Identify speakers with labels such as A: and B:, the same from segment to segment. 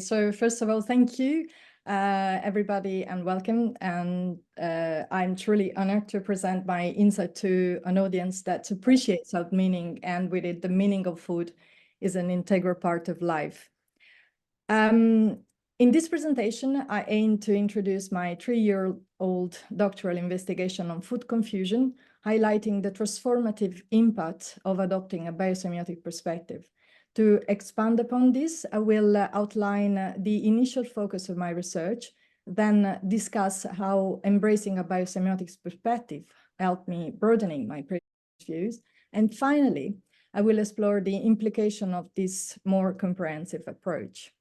A: So first of all, thank you, everybody, and welcome. And I'm truly honored to present my insight to an audience that appreciates out meaning, and with it, the meaning of food is an integral part of life. In this presentation, I aim to introduce my 3-year-old doctoral investigation on food confusion, highlighting the transformative impact of adopting a biosemiotic perspective. To expand upon this, I will outline the initial focus of my research, then discuss how embracing a biosemiotics perspective helped me broadening my previous views, and finally, I will explore the implication of this more comprehensive approach.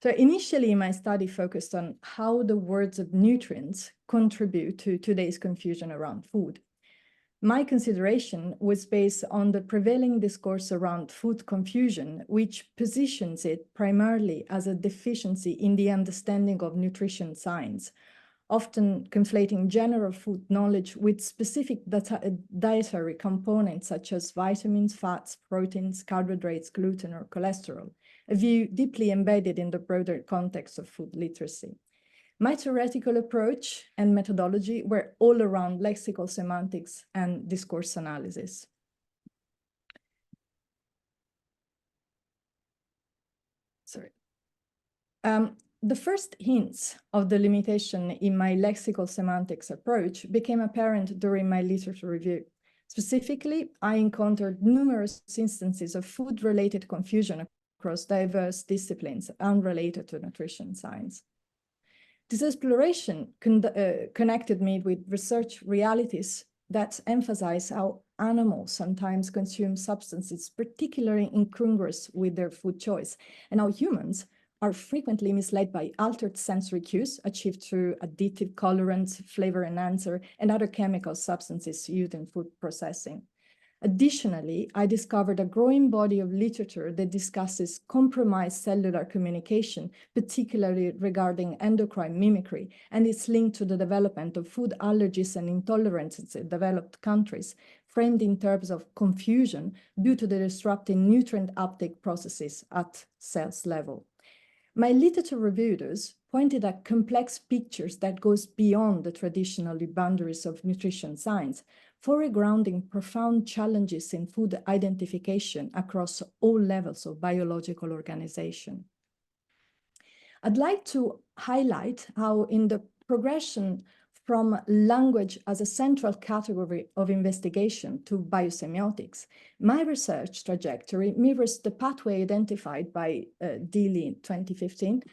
A: So initially, my study focused on how the words of nutrients contribute to today's confusion around food. My consideration was based on the prevailing discourse around food confusion, which positions it primarily as a deficiency in the understanding of nutrition science, often conflating general food knowledge with specific dietary components such as vitamins, fats, proteins, carbohydrates, gluten, or cholesterol, a view deeply embedded in the broader context of food literacy. My theoretical approach and methodology were all around lexical semantics and discourse analysis. The first hints of the limitation in my lexical semantics approach became apparent during my literature review. Specifically, I encountered numerous instances of food-related confusion across diverse disciplines unrelated to nutrition science. This exploration connected me with research realities that emphasize how animals sometimes consume substances particularly incongruous with their food choice, and how humans are frequently misled by altered sensory cues achieved through additive colorants, flavor enhancer, and other chemical substances used in food processing. Additionally, I discovered a growing body of literature that discusses compromised cellular communication, particularly regarding endocrine mimicry, and its link to the development of food allergies and intolerances in developed countries, framed in terms of confusion due to the disrupting nutrient uptake processes at cells level. My literature reviewers pointed at complex pictures that goes beyond the traditional boundaries of nutrition science, foregrounding profound challenges in food identification across all levels of biological organization. I'd like to highlight how in the progression from language as a central category of investigation to biosemiotics, my research trajectory mirrors the pathway identified by Deely in 2015,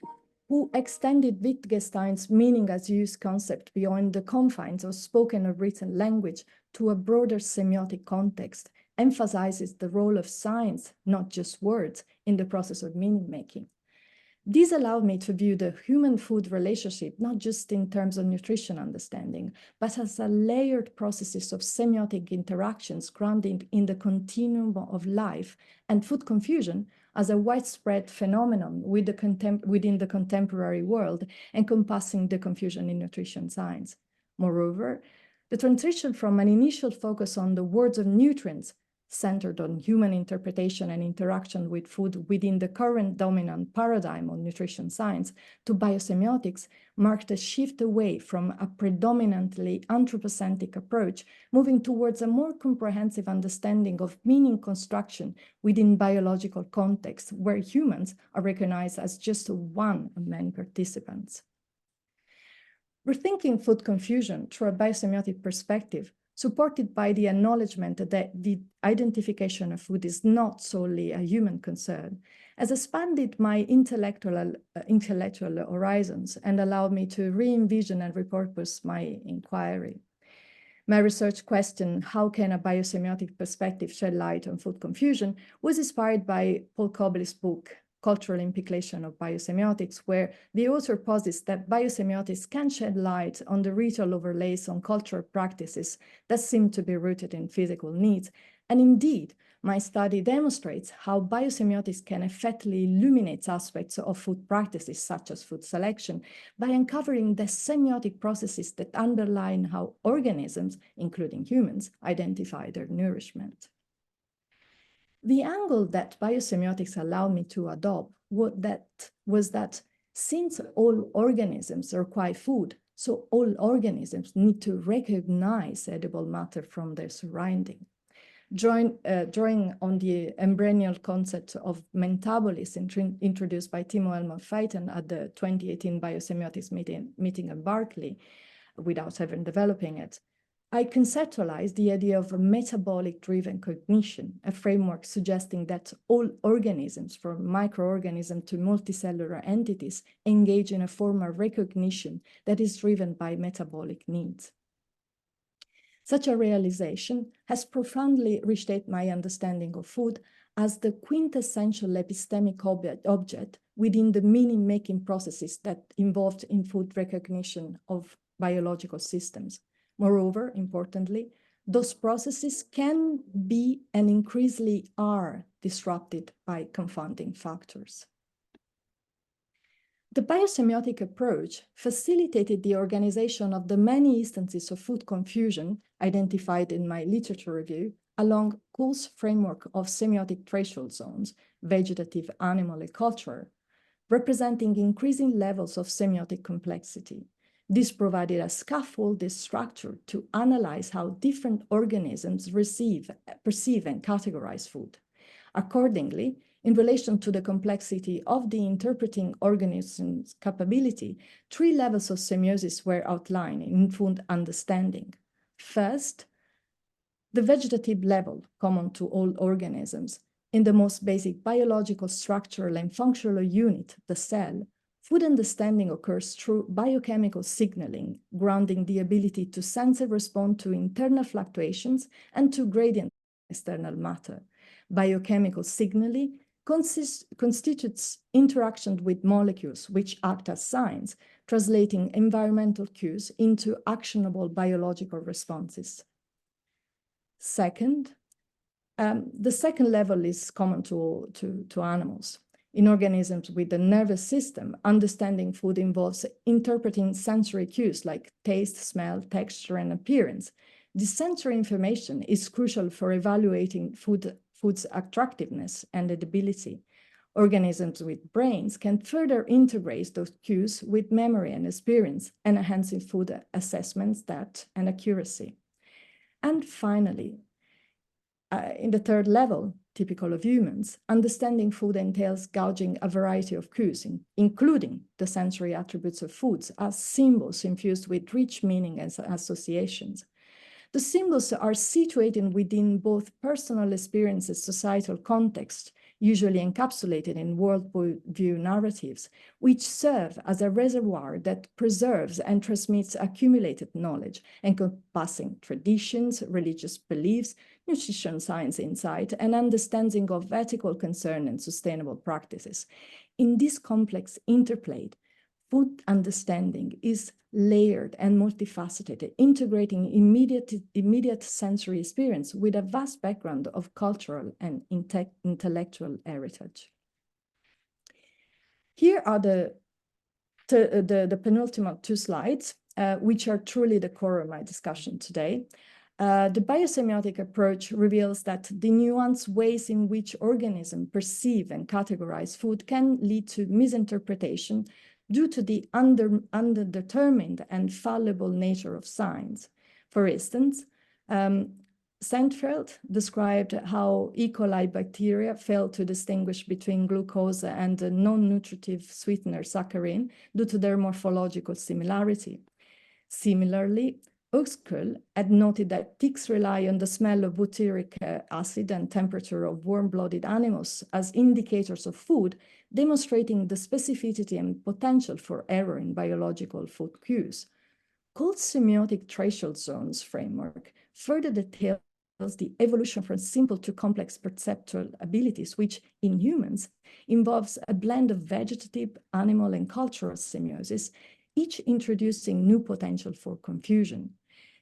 A: who extended Wittgenstein's meaning as use concept beyond the confines of spoken or written language to a broader semiotic context, emphasizes the role of science, not just words, in the process of meaning-making. These allowed me to view the human-food relationship not just in terms of nutrition understanding, but as a layered processes of semiotic interactions grounded in the continuum of life, and food confusion as a widespread phenomenon within the contemporary world, encompassing the confusion in nutrition science. Moreover, the transition from an initial focus on the words of nutrients centered on human interpretation and interaction with food within the current dominant paradigm of nutrition science to biosemiotics marked a shift away from a predominantly anthropocentric approach, moving towards a more comprehensive understanding of meaning construction within biological contexts where humans are recognized as just one of many participants. Rethinking food confusion through a biosemiotic perspective, supported by the acknowledgement that the identification of food is not solely a human concern, has expanded my intellectual horizons and allowed me to re-envision and repurpose my inquiry. My research question, how can a biosemiotic perspective shed light on food confusion, was inspired by Paul Cobley's book, Cultural Implication of Biosemiotics, where the author posits that biosemiotics can shed light on the ritual overlays on cultural practices that seem to be rooted in physical needs. And indeed, my study demonstrates how biosemiotics can effectively illuminate aspects of food practices, such as food selection, by uncovering the semiotic processes that underlie how organisms, including humans, identify their nourishment. The angle that biosemiotics allowed me to adopt was that since all organisms require food, so all organisms need to recognize edible matter from their surrounding. Drawing on the embryonal concept of metabolism introduced by Timo Elmont-Feiten at the 2018 Biosemiotics meeting in Berkeley, without even developing it, I conceptualized the idea of a metabolic-driven cognition, a framework suggesting that all organisms, from microorganisms to multicellular entities, engage in a form of recognition that is driven by metabolic needs. Such a realization has profoundly reshaped my understanding of food as the quintessential epistemic object within the meaning-making processes that involved in food recognition of biological systems. Moreover, importantly, those processes can be and increasingly are disrupted by confounding factors. The biosemiotic approach facilitated the organization of the many instances of food confusion identified in my literature review along Kuhl's framework of semiotic threshold zones, vegetative, animal, and culture, representing increasing levels of semiotic complexity. This provided a scaffolded structure to analyze how different organisms perceive and categorize food. Accordingly, in relation to the complexity of the interpreting organism's capability, 3 levels of semiosis were outlined in food understanding. First, the vegetative level, common to all organisms. In the most basic biological, structural, and functional unit, the cell, food understanding occurs through biochemical signaling, grounding the ability to sense and respond to internal fluctuations and to gradient external matter. Biochemical signaling constitutes interaction with molecules which act as signs, translating environmental cues into actionable biological responses. Second, the second level is common to animals. In organisms with the nervous system, understanding food involves interpreting sensory cues like taste, smell, texture, and appearance. This sensory information is crucial for evaluating food's attractiveness and edibility. Organisms with brains can further integrate those cues with memory and experience, enhancing food assessments, depth, and accuracy. And finally, in the third level, typical of humans, understanding food entails gauging a variety of cues, including the sensory attributes of foods as symbols infused with rich meaning and associations. The symbols are situated within both personal experiences, societal context, usually encapsulated in worldview narratives, which serve as a reservoir that preserves and transmits accumulated knowledge, encompassing traditions, religious beliefs, nutrition science insight, and understanding of ethical concern and sustainable practices. In this complex interplay, food understanding is layered and multifaceted, integrating immediate sensory experience with a vast background of cultural and intellectual heritage. Here are the penultimate 2 slides, which are truly the core of my discussion today. The biosemiotic approach reveals that the nuanced ways in which organisms perceive and categorize food can lead to misinterpretation due to the underdetermined and fallible nature of science. For instance, Sandfeld described how E. coli bacteria failed to distinguish between glucose and the non-nutritive sweetener saccharin due to their morphological similarity. Similarly, Uxkull had noted that ticks rely on the smell of butyric acid and temperature of warm-blooded animals as indicators of food, demonstrating the specificity and potential for error in biological food cues. Kuhl's semiotic threshold zones framework further details the evolution from simple to complex perceptual abilities, which in humans involves a blend of vegetative, animal, and cultural semiosis, each introducing new potential for confusion.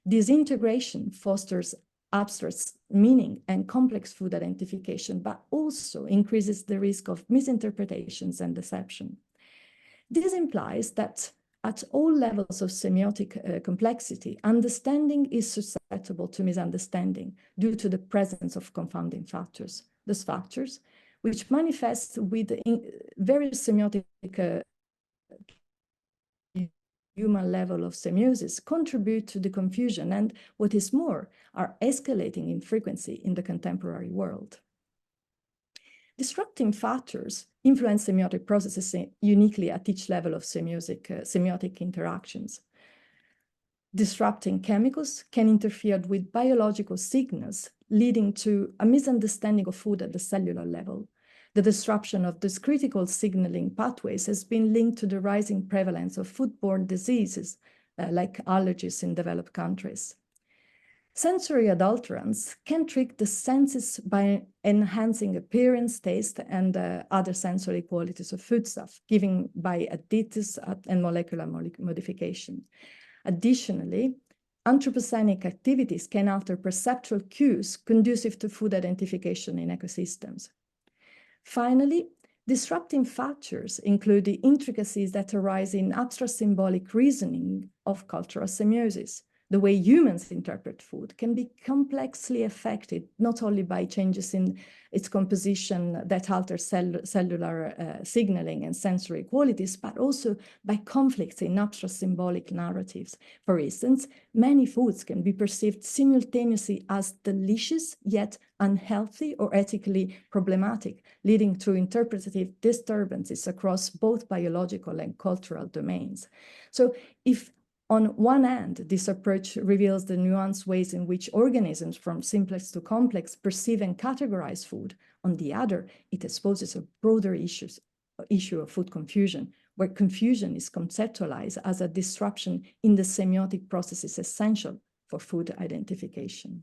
A: This integration fosters abstract meaning and complex food identification, but also increases the risk of misinterpretations and deception. This implies that at all levels of semiotic complexity, understanding is susceptible to misunderstanding due to the presence of confounding factors. those factors, which manifest with various semiotic human level of semiosis, contribute to the confusion and, what is more, are escalating in frequency in the contemporary world. Disrupting factors influence semiotic processes uniquely at each level of semiotic interactions. Disrupting chemicals can interfere with biological signals, leading to a misunderstanding of food at the cellular level. The disruption of these critical signaling pathways has been linked to the rising prevalence of foodborne diseases, like allergies in developed countries. Sensory adulterants can trick the senses by enhancing appearance, taste, and other sensory qualities of foodstuff, given by additives and molecular modification. Additionally, anthropogenic activities can alter perceptual cues conducive to food identification in ecosystems. Finally, disrupting factors include the intricacies that arise in abstract symbolic reasoning of cultural semiosis. The way humans interpret food can be complexly affected not only by changes in its composition that alter cellular signaling and sensory qualities, but also by conflicts in abstract symbolic narratives. For instance, many foods can be perceived simultaneously as delicious yet unhealthy or ethically problematic, leading to interpretative disturbances across both biological and cultural domains. So if on one hand, this approach reveals the nuanced ways in which organisms from simplex to complex perceive and categorize food. On the other, it exposes a broader issue of food confusion, where confusion is conceptualized as a disruption in the semiotic processes essential for food identification.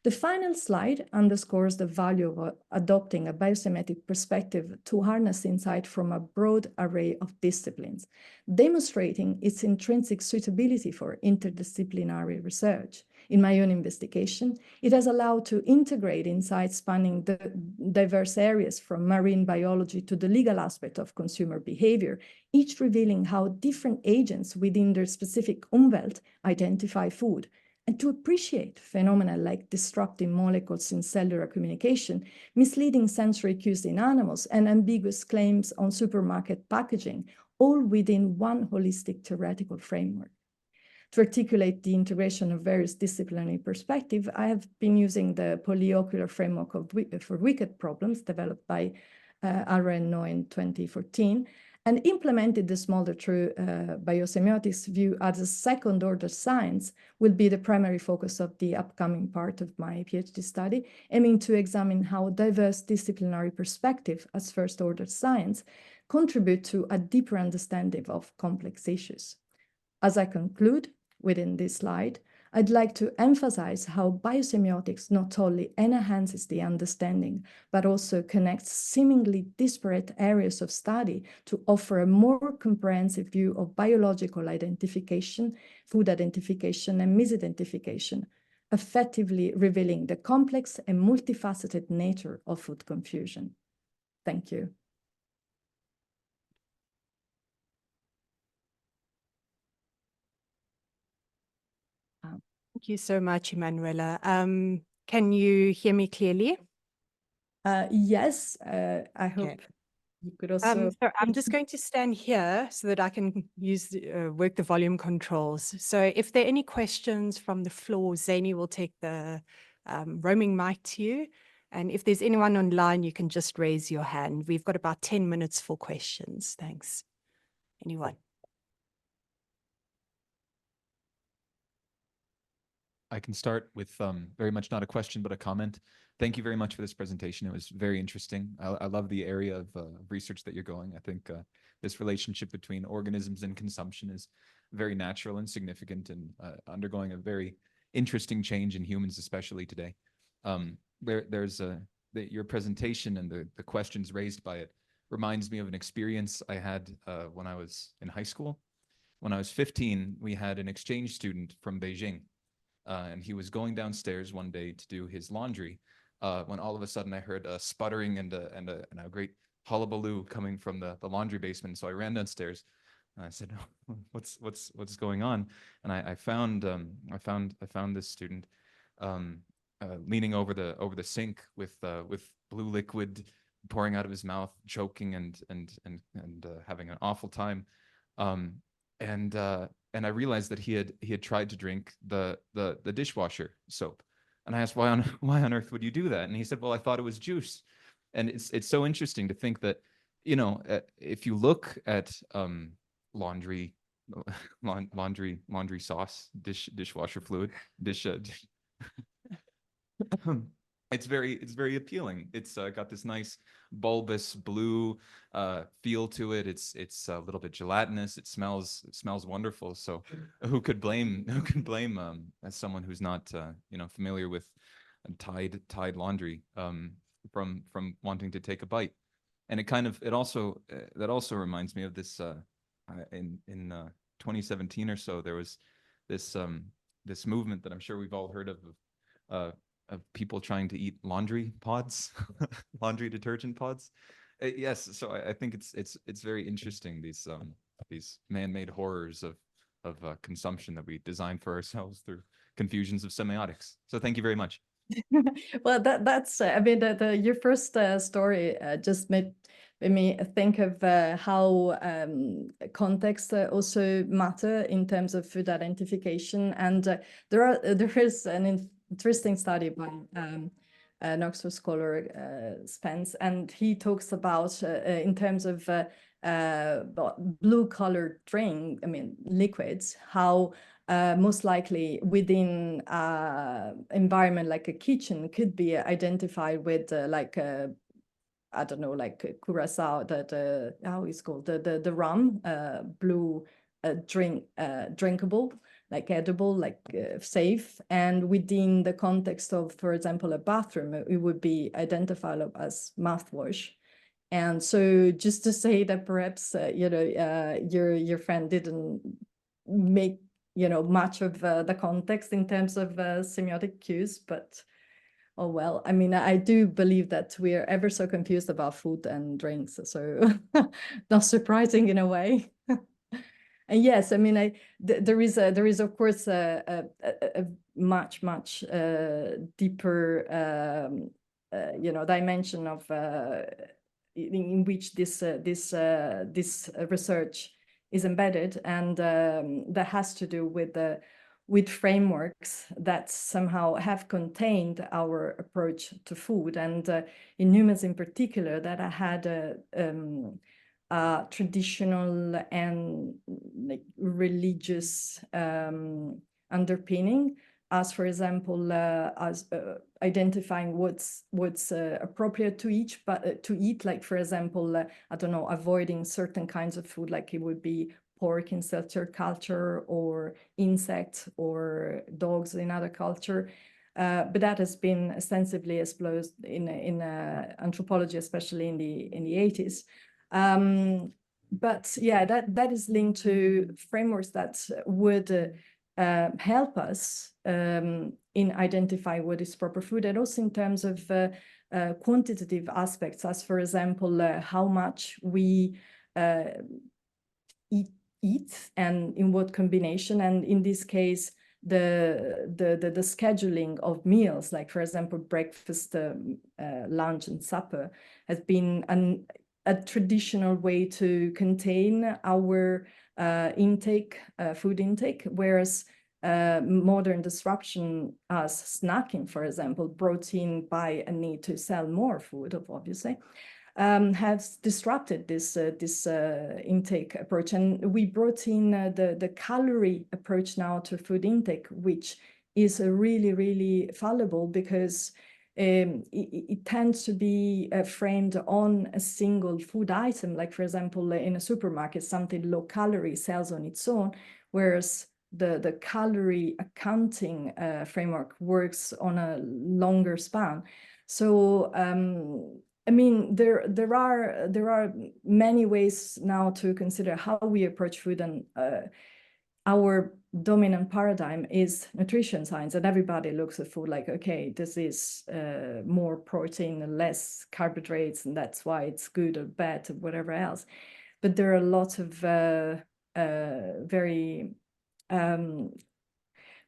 A: The final slide underscores the value of adopting a biosemiotic perspective to harness insight from a broad array of disciplines, demonstrating its intrinsic suitability for interdisciplinary research. In my own investigation, it has allowed to integrate insights spanning the diverse areas from marine biology to the legal aspect of consumer behavior, each revealing how different agents within their specific umwelt identify food, and to appreciate phenomena like disrupting molecules in cellular communication, misleading sensory cues in animals, and ambiguous claims on supermarket packaging, all within one holistic theoretical framework. To articulate the integration of various disciplinary perspectives, I have been using the polyocular framework for wicked problems developed by Aren No in 2014, and implemented this model through biosemiotics view as a second-order science will be the primary focus of the upcoming part of my PhD study, aiming to examine how diverse disciplinary perspective as first-order science contribute to a deeper understanding of complex issues. As I conclude within this slide, I'd like to emphasize how biosemiotics not only enhances the understanding, but also connects seemingly disparate areas of study to offer a more comprehensive view of biological identification, food identification, and misidentification, effectively revealing the complex and multifaceted nature of food confusion. Thank you.
B: Thank you so much, Emanuela. Can you hear me clearly?
A: Yes, I hope you could also...
B: So I'm just going to stand here so that I can use work the volume controls. So if there are any questions from the floor, Zani will take the roaming mic to you. And if there's anyone online, you can just raise your hand. We've got about 10 minutes for questions. Thanks. Anyone?
C: I can start with very much not a question, but a comment. Thank you very much for this presentation. It was very interesting. I love the area of research that you're going. I think this relationship between organisms and consumption is very natural and significant and undergoing a very interesting change in humans, especially today. Your presentation and the questions raised by it reminds me of an experience I had when I was in high school. When I was 15, we had an exchange student from Beijing. And he was going downstairs one day to do his laundry when all of a sudden I heard a sputtering and a great hullabaloo coming from the laundry basement. So I ran downstairs and I said, oh, what's going on? And I found this student leaning over the sink with blue liquid pouring out of his mouth, choking and having an awful time. And I realized that he had tried to drink the dishwasher soap. And I asked, why on earth would you do that? And he said, well, I thought it was juice. And it's so interesting to think that, you know, if you look at laundry sauce, dishwasher fluid, it's very appealing. It's got this nice bulbous blue feel to it. It's a little bit gelatinous. It smells wonderful. So who could blame as someone who's not you know, familiar with Tide laundry from wanting to take a bite. And it also that also reminds me of this in 2017 or so, there was this this movement that I'm sure we've all heard of people trying to eat laundry pods, laundry detergent pods. Yes, so I think it's very interesting, these man-made horrors of consumption that we design for ourselves through confusions of semiotics. So thank you very much.
A: Well, that's I mean, your first story just made me think of how context also matter in terms of food identification. And there is an interesting study by an Oxford scholar, Spence, and he talks about in terms of blue-colored drink, I mean liquids, how most likely within environment like a kitchen could be identified with like I don't know, like curacao, the how is called the rum, blue drinkable, like edible, like safe. And within the context of, for example, a bathroom, it would be identified as mouthwash. And so just to say that perhaps you know, your friend didn't make, you know, much of the context in terms of semiotic cues, but oh well. I mean, I do believe that we are ever so confused about food and drinks, so not surprising in a way. And yes, I mean, there is of course a much deeper you know, dimension of in which this research is embedded, and that has to do with frameworks that somehow have contained our approach to food, and in humans in particular, that I had a traditional and like religious underpinning, as for example, as identifying what's appropriate to each, but to eat, like for example, I don't know, avoiding certain kinds of food, like it would be pork in certain culture, or insects or dogs in other culture. But that has been extensively explored in anthropology, especially in the 80s. But yeah, that is linked to frameworks that would help us in identifying what is proper food, and also in terms of quantitative aspects, as for example, how much we eat and in what combination. And in this case, the scheduling of meals, like for example, breakfast, lunch, and supper, has been a traditional way to contain our food intake, whereas modern disruption as snacking, for example, brought in by a need to sell more food, obviously, has disrupted this intake approach. And we brought in the calorie approach now to food intake, which is really fallible, because it tends to be framed on a single food item, like for example, in a supermarket, something low calorie sells on its own, whereas the calorie accounting framework works on a longer span. So I mean, there are many ways now to consider how we approach food, and our dominant paradigm is nutrition science, and everybody looks at food like, okay, this is more protein and less carbohydrates, and that's why it's good or bad or whatever else. But there are lots of very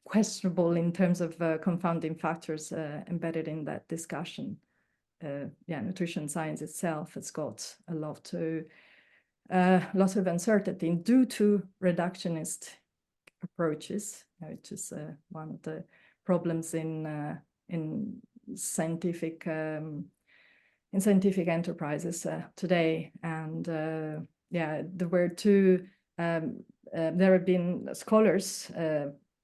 A: questionable in terms of confounding factors embedded in that discussion. Yeah, nutrition science itself has got a lot of uncertainty due to reductionist approaches, which is one of the problems in scientific enterprises today. And yeah, there were two. There have been scholars.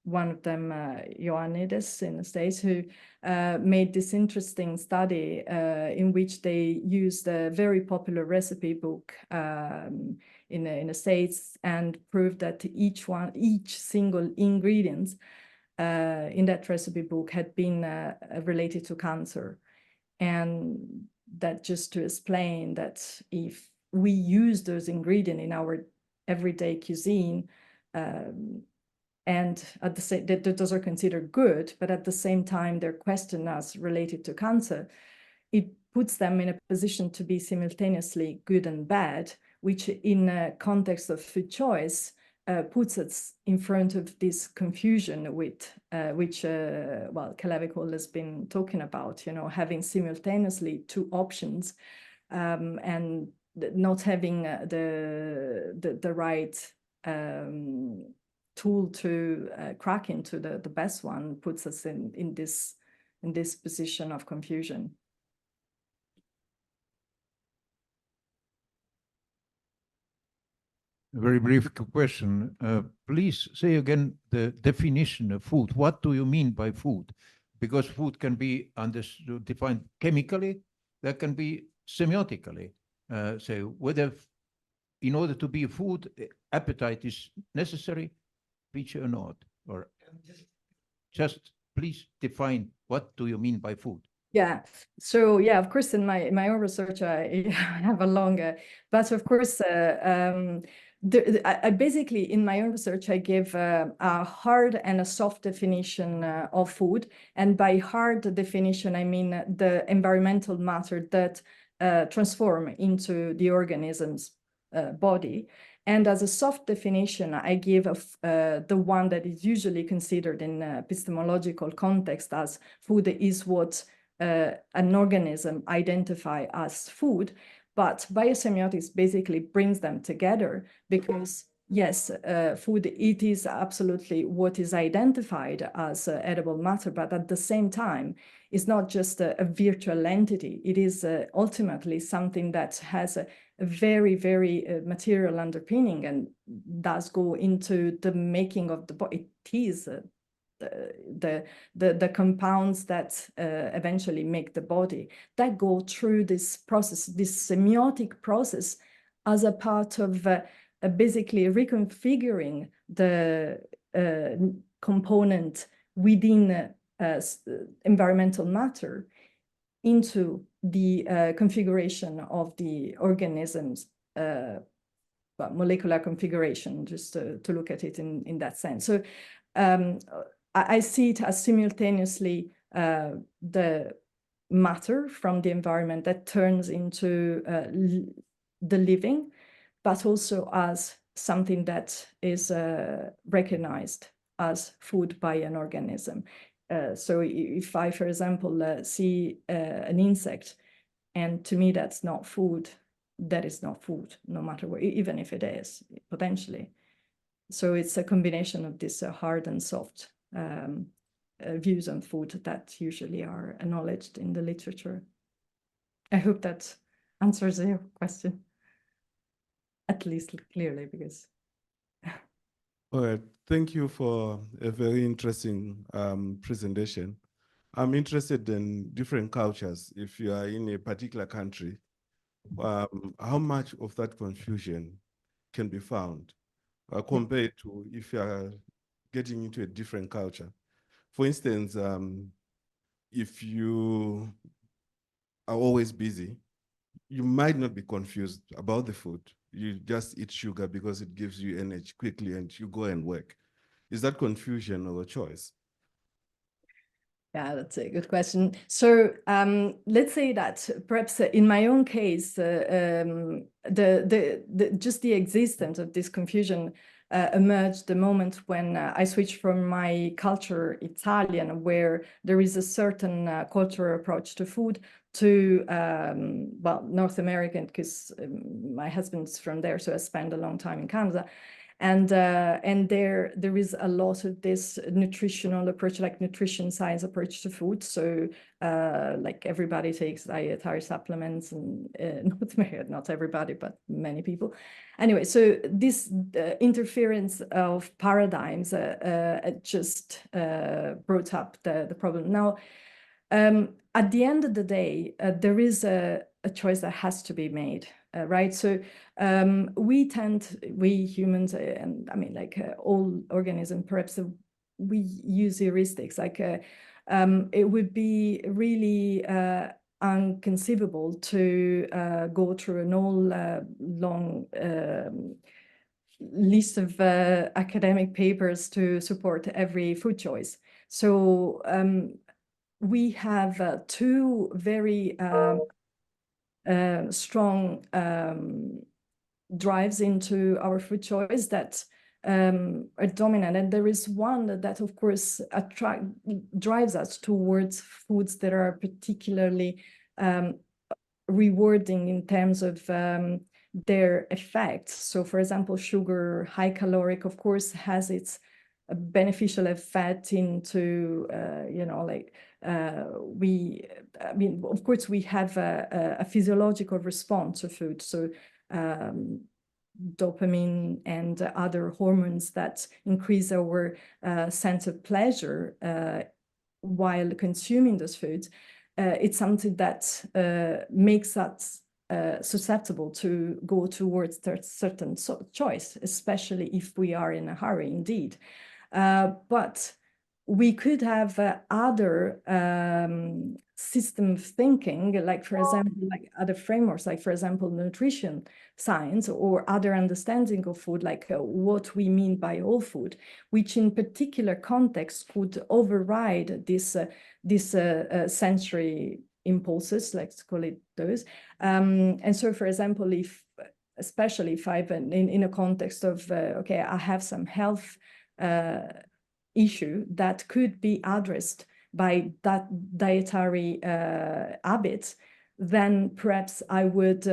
A: One of them, Ioannidis in the States, who made this interesting study in which they used a very popular recipe book in the States and proved that each single ingredient in that recipe book had been related to cancer. And that just to explain that if we use those ingredients in our everyday cuisine, and at the same that those are considered good, but at the same time they're questioned as related to cancer, it puts them in a position to be simultaneously good and bad, which in a context of food choice puts us in front of this confusion with which well, Kalevikol has been talking about, you know, having simultaneously two options and not having the right tool to crack into the best one puts us in this position of confusion.
D: A very brief question. Please say again the definition of food. What do you mean by food? Because food can be understood, defined chemically, that can be semiotically. So whether in order to be food, appetite is necessary, feature or not, or just please define what do you mean by food?
A: Yeah, so yeah, of course, in my own research, I have a longer, but of course, I basically, in my own research, I give a hard and a soft definition of food. And by hard definition, I mean the environmental matter that transform into the organism's body. And as a soft definition, I give the one that is usually considered in epistemological context as food is what an organism identify as food. But biosemiotics basically brings them together because, yes, food, it is absolutely what is identified as edible matter, but at the same time, it's not just a virtual entity. It is ultimately something that has a very, very material underpinning and does go into the making of the body. It is the compounds that eventually make the body that go through this process, this semiotic process, as a part of basically reconfiguring the component within environmental matter into the configuration of the organism's molecular configuration, just to look at it in that sense. So I see it as simultaneously the matter from the environment that turns into the living, but also as something that is recognized as food by an organism. So if I, for example, see an insect, and to me that's not food, that is not food, no matter what, even if it is, potentially. So it's a combination of this hard and soft views on food that usually are acknowledged in the literature. I hope that answers your question, at least clearly, because.
E: All right, thank you for a very interesting presentation. I'm interested in different cultures. If you are in a particular country, how much of that confusion can be found compared to if you are getting into a different culture? For instance, if you are always busy, you might not be confused about the food. You just eat sugar because it gives you energy quickly and you go and work. Is that confusion or a choice?
A: Yeah, that's a good question. So let's say that perhaps in my own case, just the existence of this confusion emerged the moment when I switched from my culture, Italian, where there is a certain cultural approach to food, to well, North American, because my husband's from there, so I spent a long time in Canada. And there is a lot of this nutritional approach, like nutrition science approach to food. So like everybody takes dietary supplements, and not everybody, but many people. Anyway, so this interference of paradigms just brought up the problem. Now, at the end of the day, there is a choice that has to be made. Right, so we humans, and I mean, like all organisms, perhaps we use heuristics. Like it would be really unconceivable to go through an all long list of academic papers to support every food choice. So we have two very strong drives into our food choice that are dominant, and there is one that of course drives us towards foods that are particularly rewarding in terms of their effects. So for example, sugar, high caloric, of course, has its beneficial effect into you know, like I mean, of course, we have a physiological response to food. So dopamine and other hormones that increase our sense of pleasure while consuming those foods. It's something that makes us susceptible to go towards a certain choice, especially if we are in a hurry, indeed. But we could have other system of thinking, like, for example, like other frameworks, like, for example, nutrition science, or other understanding of food, like what we mean by whole food, which in particular context could override this sensory impulses, let's call it those. And so, for example, especially if I've in a context of, okay, I have some health issue that could be addressed by that dietary habits, then perhaps I would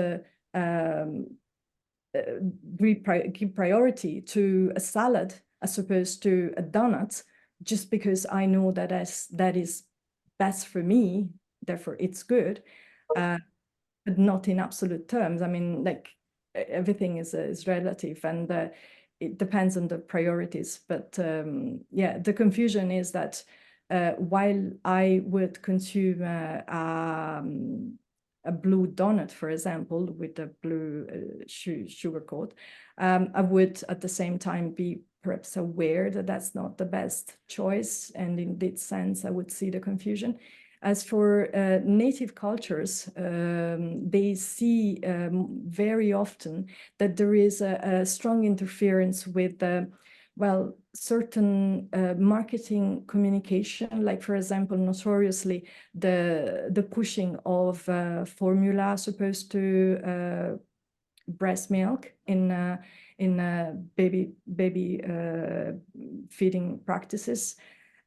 A: give priority to a salad as opposed to a donut, just because I know that that is best for me, therefore it's good, but not in absolute terms. I mean, like, everything is relative, and it depends on the priorities. But yeah, the confusion is that while I would consume a blue donut, for example, with a blue sugar coat, I would at the same time be perhaps aware that that's not the best choice. And in that sense, I would see the confusion. As for native cultures, they see very often that there is a strong interference with, well, certain marketing communication, like, for example, notoriously the pushing of formula as opposed to breast milk in baby feeding practices.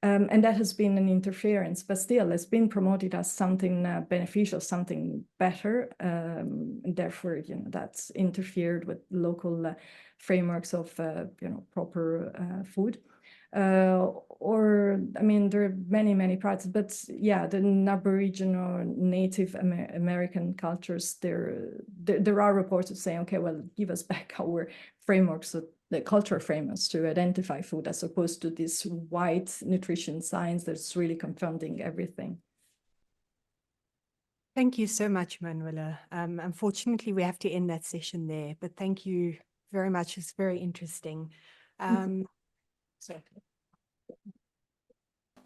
A: And that has been an interference, but still it's been promoted as something beneficial, something better. And therefore, you know, that's interfered with local frameworks of, you know, proper food. Or, I mean, there are many parts, but yeah, the Aboriginal, Native American cultures, there are reports of saying, okay, well, give us back our frameworks, the cultural frameworks to identify food, as opposed to this white nutrition science that's really confounding everything.
B: Thank you so much, Emanuela. Unfortunately, we have to end that session there, but thank you very much. It's very interesting. So